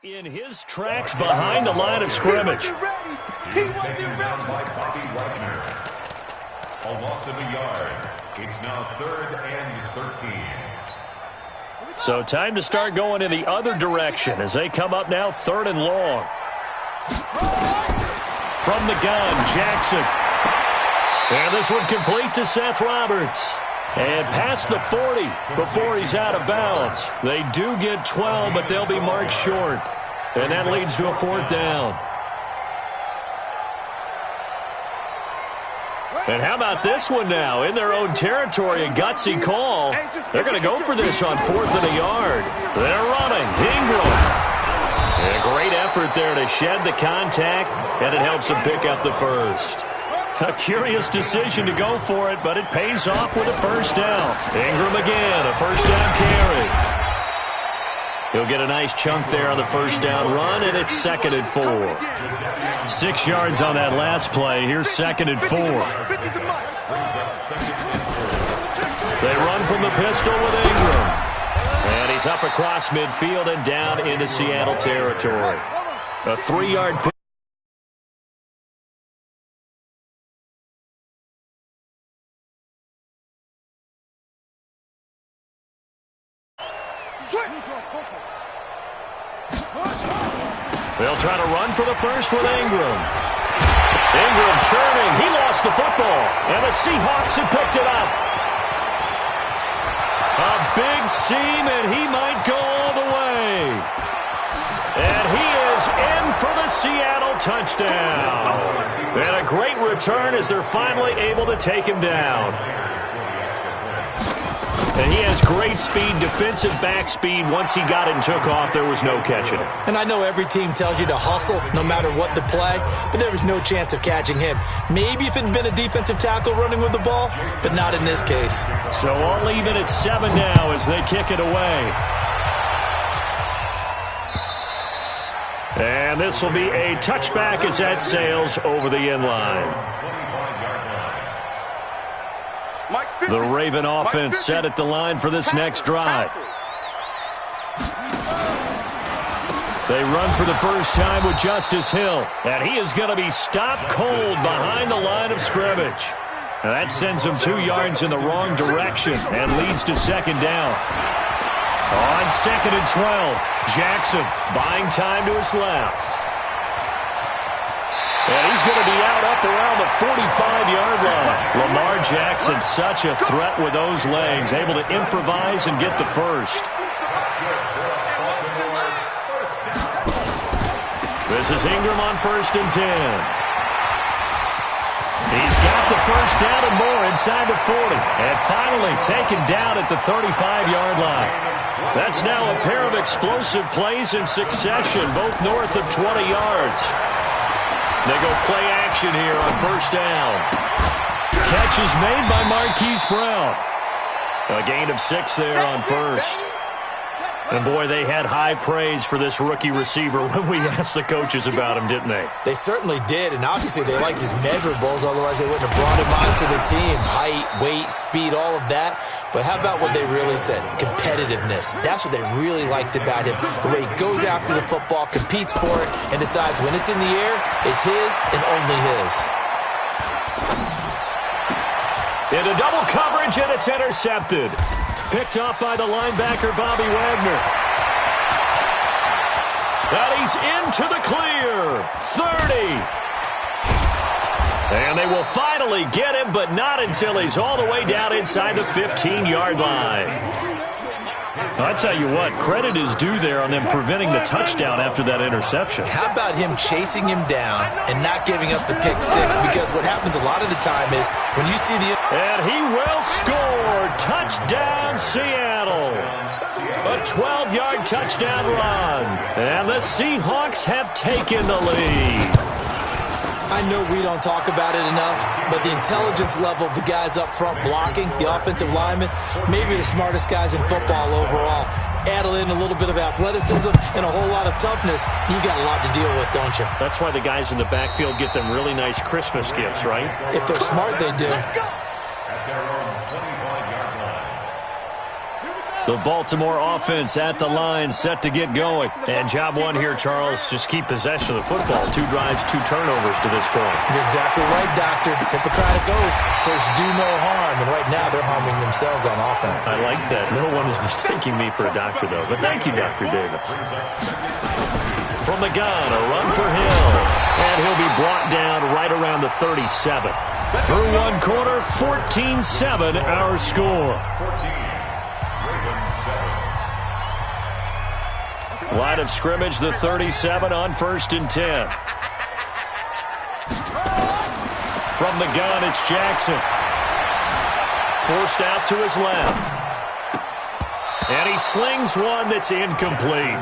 In his tracks behind the line of scrimmage. He's taken down by Bobby Wagner. A loss of a yard. It's now 3rd and 13. So time to start going in the other direction as they come up now 3rd and long. From the gun, Jackson. And this one complete to Seth Roberts. And past the 40 before he's out of bounds. They do get 12, but they'll be marked short. And that leads to a 4th down. And how about this one now? In their own territory, a gutsy call. They're going to go for this on 4th and a yard. They're running. Ingram. And a great effort there to shed the contact, and it helps them pick up the first. A curious decision to go for it, but it pays off with a 1st down. Ingram again, a 1st down carry. He'll get a nice chunk there on the 1st down run, and it's 2nd and 4. 6 yards on that last play. Here's 2nd and 4. They run from the pistol with Ingram. And he's up across midfield and down into Seattle territory. A 3-yard pick. They'll try to run for the first with Ingram. Ingram churning. He lost the football. And the Seahawks have picked it up. A big seam, and he might go all the way. And he is in for the Seattle touchdown. And a great return as they're finally able to take him down. And he has great speed, defensive back speed. Once he got it and took off, there was no catching it. And I know every team tells you to hustle no matter what the play, but there was no chance of catching him. Maybe if it had been a defensive tackle running with the ball, but not in this case. So all even at 7 now as they kick it away. And this will be a touchback as that sails over the end line. The Raven offense set at the line for this next drive. They run for the first time with Justice Hill. And he is going to be stopped cold behind the line of scrimmage. Now that sends him 2 yards in the wrong direction and leads to 2nd down. On 2nd and 12, Jackson buying time to his left. And he's going to be out up around the 45-yard line. Lamar Jackson, such a threat with those legs, able to improvise and get the first. This is Ingram on 1st and 10. He's got the first down and more inside the 40. And finally taken down at the 35-yard line. That's now a pair of explosive plays in succession, both north of 20 yards. They go play action here on 1st down. Catch is made by Marquise Brown. A gain of 6 there on 1st. And boy, they had high praise for this rookie receiver when we asked the coaches about him, didn't they? They certainly did, and obviously they liked his measurables, otherwise they wouldn't have brought him onto the team. Height, weight, speed, all of that. But how about what they really said? Competitiveness. That's what they really liked about him. The way he goes after the football, competes for it, and decides when it's in the air, it's his and only his. Into double coverage, and it's intercepted. Picked up by the linebacker, Bobby Wagner. And he's into the clear. 30. And they will finally get him, but not until he's all the way down inside the 15-yard line. I tell you what, credit is due there on them preventing the touchdown after that interception. How about him chasing him down and not giving up the pick six? Because what happens a lot of the time is when you see the... And he will score. Touchdown, Seattle. A 12-yard touchdown run. And the Seahawks have taken the lead. I know we don't talk about it enough, but the intelligence level of the guys up front blocking, the offensive linemen, maybe the smartest guys in football overall. Add in a little bit of athleticism and a whole lot of toughness, you got a lot to deal with, don't you? That's why the guys in the backfield get them really nice Christmas gifts, right? If they're smart, they do. The Baltimore offense at the line, set to get going. And job one here, Charles, just keep possession of the football. 2 drives, 2 turnovers to this point. You're exactly right, Doctor. Hippocratic oath. First, do no harm. And right now, they're harming themselves on offense. I like that. No one is mistaking me for a doctor, though. But thank you, Dr. Davis. From the gun, a run for Hill. And he'll be brought down right around the 37. Through one quarter, 14-7 our score. Line of scrimmage, the 37 on 1st and 10. From the gun, it's Jackson. Forced out to his left. And he slings one that's incomplete.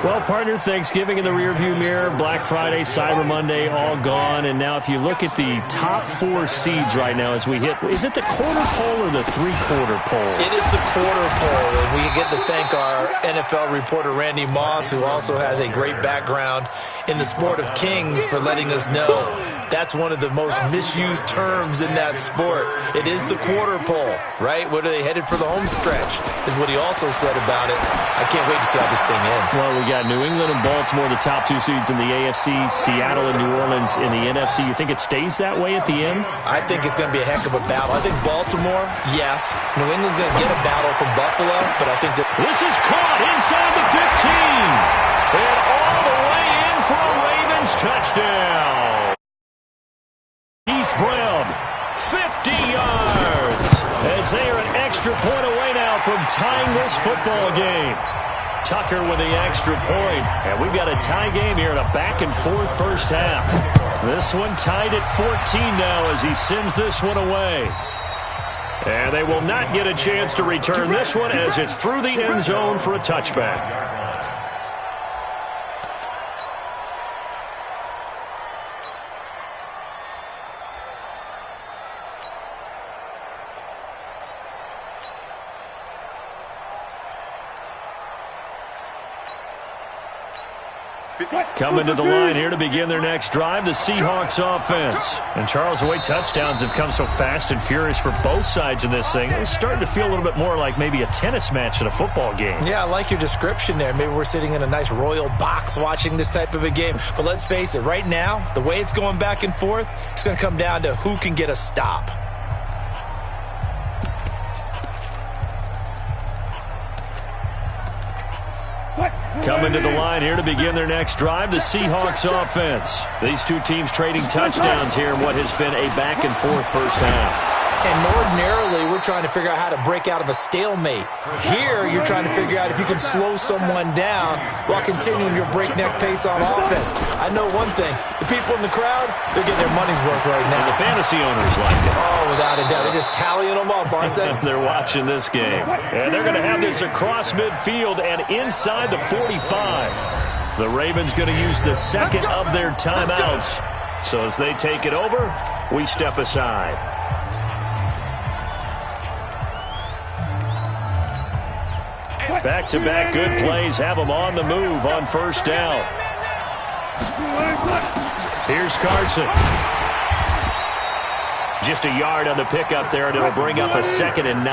Well, partner, Thanksgiving in the rearview mirror, Black Friday, Cyber Monday, all gone. And now if you look at the top 4 seeds right now as we hit, is it the quarter pole or the 3/4 pole? It is the quarter pole. And we get to thank our NFL reporter, Randy Moss, who also has a great background in the sport of kings, for letting us know that's one of the most misused terms in that sport. It is the quarter pole, right? What are they headed for the home stretch, is what he also said about it. I can't wait to see how this thing ends. Well, we got New England and Baltimore, the top 2 seeds in the AFC, Seattle and New Orleans in the NFC. You think it stays that way at the end? I think it's going to be a heck of a battle. I think Baltimore, yes. New England's going to get a battle from Buffalo, but I think that... This is caught inside the 15. And all the way in for a Ravens touchdown. East Brown, 50 yards, as they are an extra point away now from tying this football game. Tucker with the extra point, and we've got a tie game here in a back-and-forth first half. This one tied at 14 now as he sends this one away. And they will not get a chance to return this one as it's through the end zone for a touchback. Coming to the line here to begin their next drive, the Seahawks offense. And Charles, the way touchdowns have come so fast and furious for both sides in this thing, it's starting to feel a little bit more like maybe a tennis match at a football game. Yeah, I like your description there. Maybe we're sitting in a nice royal box watching this type of a game. But let's face it, right now, the way it's going back and forth, it's going to come down to who can get a stop. Coming to the line here to begin their next drive, the Seahawks offense. These 2 teams trading touchdowns here in what has been a back-and-forth first half. And ordinarily, we're trying to figure out how to break out of a stalemate. Here, you're trying to figure out if you can slow someone down while continuing your breakneck pace on offense. I know one thing. The people in the crowd, they're getting their money's worth right now. And the fantasy owners like it. Oh, without a doubt. They're just tallying them up, aren't they? They're watching this game. And they're going to have this across midfield and inside the 45. The Ravens going to use the second of their timeouts. So as they take it over, we step aside. Back-to-back good plays have them on the move on first down. Here's Carson. Just a yard on the pickup there, and it'll bring up a 2nd and 9.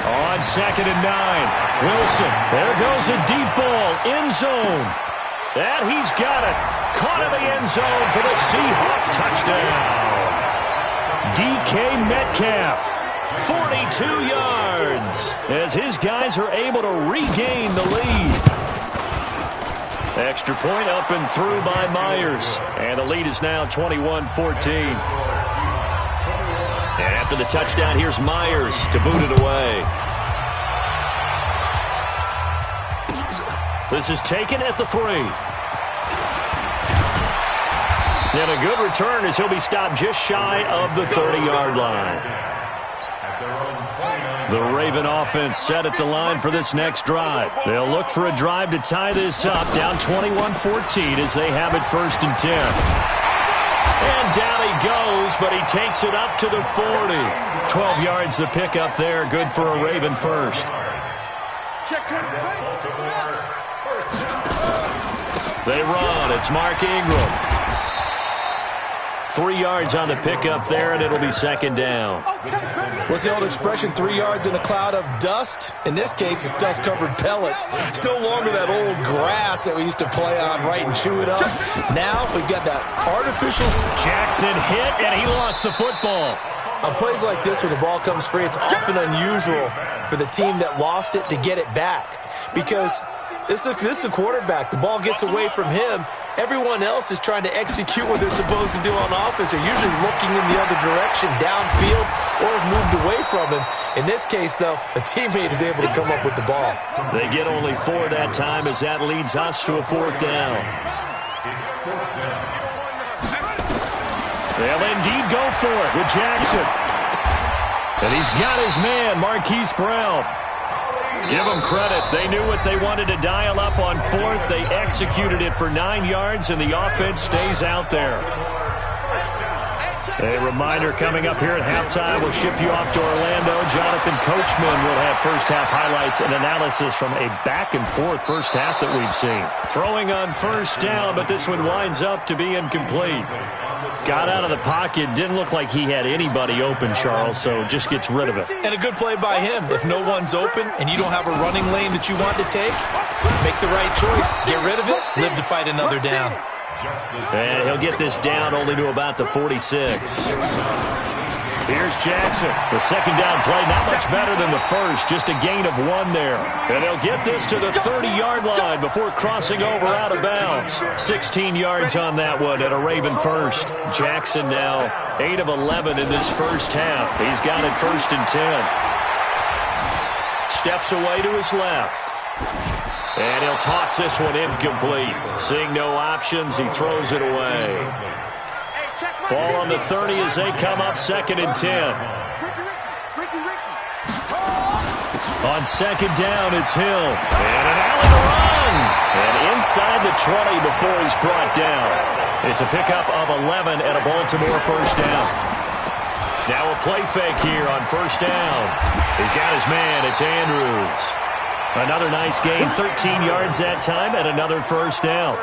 On 2nd and 9, Wilson. There goes a deep ball, end zone. And he's got it. Caught in the end zone for the Seahawks touchdown. DK Metcalf, 42 yards, as his guys are able to regain the lead. Extra point up and through by Myers, and the lead is now 21-14. And after the touchdown, here's Myers to boot it away. This is taken at the 3. And a good return as he'll be stopped just shy of the 30-yard line. The Raven offense set at the line for this next drive. They'll look for a drive to tie this up, down 21-14 as they have it 1st and 10. And down he goes, but he takes it up to the 40. 12 yards the pickup there, good for a Raven first. They run, it's Mark Ingram. 3 yards on the pickup there, and it'll be second down. What's the old expression, 3 yards in a cloud of dust? In this case, it's dust-covered pellets. It's no longer that old grass that we used to play on, right, and chew it up. Now we've got that artificial... Jackson hit, and he lost the football. On plays like this, when the ball comes free, it's often unusual for the team that lost it to get it back. Because this is a quarterback. The ball gets away from him. Everyone else is trying to execute what they're supposed to do on offense. They're usually looking in the other direction, downfield, or have moved away from him. In this case, though, a teammate is able to come up with the ball. They get only 4 that time as that leads us to a 4th down. They'll indeed go for it with Jackson. And he's got his man, Marquise Brown. Give them credit. They knew what they wanted to dial up on 4th. They executed it for 9 yards, and the offense stays out there. A reminder coming up here at halftime, we'll ship you off to Orlando. Jonathan Coachman will have first-half highlights and analysis from a back-and-forth first half that we've seen. Throwing on first down, but this one winds up to be incomplete. Got out of the pocket, didn't look like he had anybody open, Charles, so just gets rid of it. And a good play by him. If no one's open and you don't have a running lane that you want to take, make the right choice. Get rid of it, live to fight another down. And he'll get this down only to about the 46. Here's Jackson. The second down play, not much better than the first, just a gain of 1 there. And he'll get this to the 30-yard line before crossing over out of bounds. 16 yards on that one and a Raven first. Jackson now 8 of 11 in this first half. He's got it 1st and 10. Steps away to his left. And he'll toss this one incomplete. Seeing no options, he throws it away. Ball on the 30 as they come up 2nd and 10. On 2nd down, it's Hill. And an alley to run. And inside the 20 before he's brought down. It's a pickup of 11 and a Baltimore first down. Now a play fake here on first down. He's got his man. It's Andrews. Another nice gain, 13 yards that time, and another first down.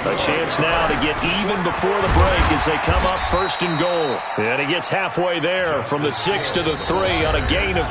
A chance now to get even before the break as they come up 1st and goal. And he gets halfway there from the 6 to the 3 on a gain of